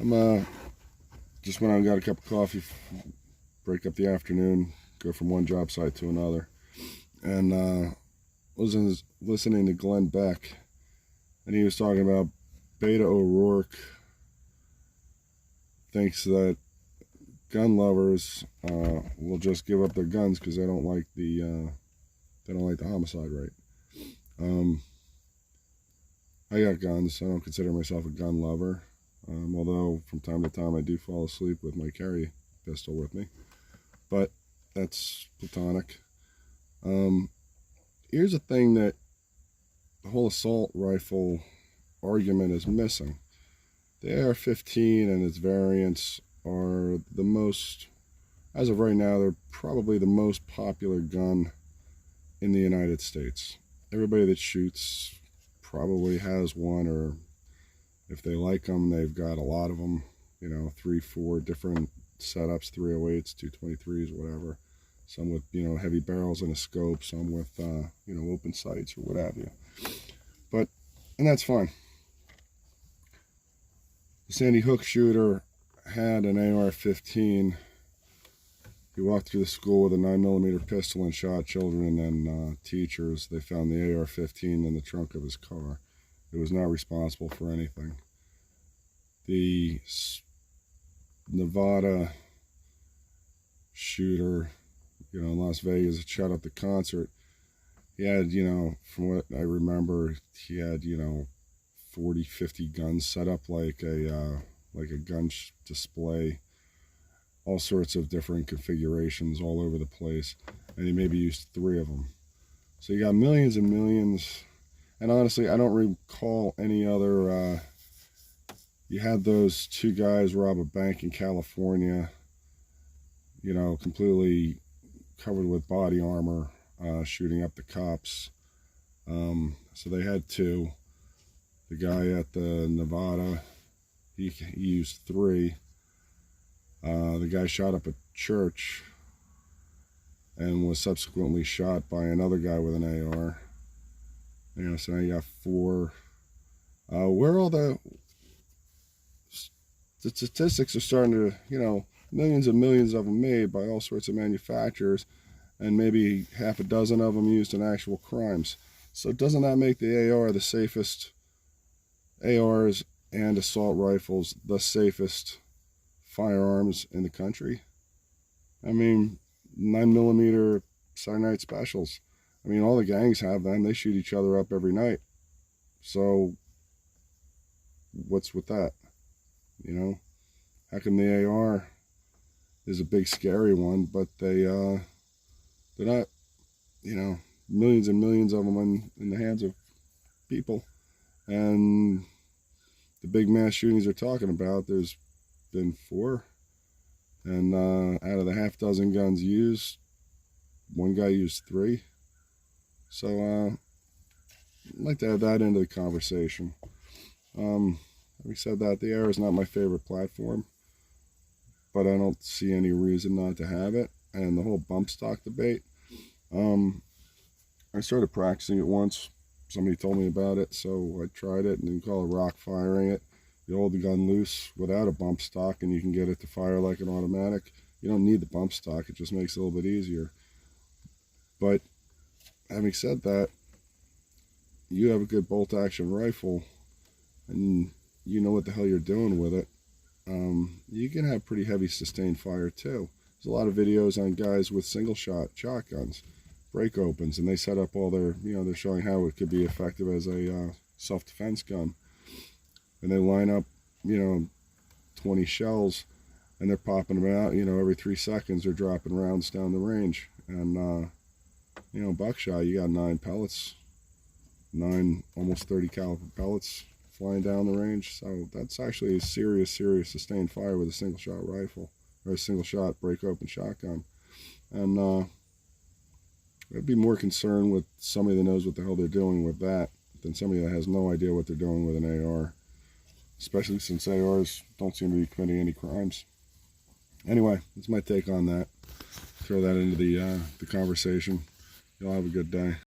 I'm just went out and got a cup of coffee, break up the afternoon, go from one job site to another, and was listening to Glenn Beck, and he was talking about Beta O'Rourke thinks that gun lovers will just give up their guns because they don't like the homicide rate. I got guns. I don't consider myself a gun lover, although from time to time I do fall asleep with my carry pistol with me, but that's platonic. Here's a thing that the whole assault rifle argument is missing. The AR-15 and its variants are the most, as of right now, they're probably the most popular gun in the United States. Everybody that shoots probably has one, or if they like them, they've got a lot of them, 3-4 different setups, 308s, 223s, whatever. Some with, heavy barrels and a scope, some with, open sights or what have you. And that's fine. The Sandy Hook shooter had an AR-15. He walked through the school with a 9mm pistol and shot children and teachers. They found the AR-15 in the trunk of his car. It was not responsible for anything. The Nevada shooter, in Las Vegas, that shot up the concert, he had, from what I remember, he had, 40, 50 guns set up like a gun display, all sorts of different configurations all over the place, and he maybe used 3 of them. So you got millions and millions, and honestly, I don't recall any other, you had those 2 guys rob a bank in California, completely covered with body armor, shooting up the cops. So they had 2. The guy at the Nevada, he used 3. The guy shot up a church and was subsequently shot by another guy with an AR. So now you got 4. Where all the statistics are starting to, millions and millions of them made by all sorts of manufacturers, and maybe half a dozen of them used in actual crimes. So doesn't that make the AR the safest? ARs and assault rifles the safest firearms in the country? I mean, 9mm cyanide specials. I mean, all the gangs have them. They shoot each other up every night. So what's with that? How come the AR is a big scary one, but they're not, millions and millions of them in the hands of people? And the big mass shootings they're talking about, there's been 4, and out of the half dozen guns used, 1 guy used 3. So I'd like to add that into the conversation. Having said that, the AR is not my favorite platform, but I don't see any reason not to have it. And the whole bump stock debate, I started practicing it once. Somebody told me about it, so I tried it, and you call it rock firing it. You hold the gun loose without a bump stock, and you can get it to fire like an automatic. You don't need the bump stock. It just makes it a little bit easier. But having said that, you have a good bolt action rifle, and you know what the hell you're doing with it. You can have pretty heavy sustained fire too. There's a lot of videos on guys with single shot shotguns, break opens, and they set up all their, they're showing how it could be effective as a self-defense gun. And they line up, 20 shells, and they're popping them out, every 3 seconds they're dropping rounds down the range. And, buckshot, you got 9 pellets, 9 almost 30 caliber pellets flying down the range. So that's actually a serious sustained fire with a single shot rifle, or a single shot break open shotgun. And I'd be more concerned with somebody that knows what the hell they're doing with that than somebody that has no idea what they're doing with an AR, especially since ARs don't seem to be committing any crimes. Anyway, that's my take on that. Throw that into the conversation. Y'all have a good day.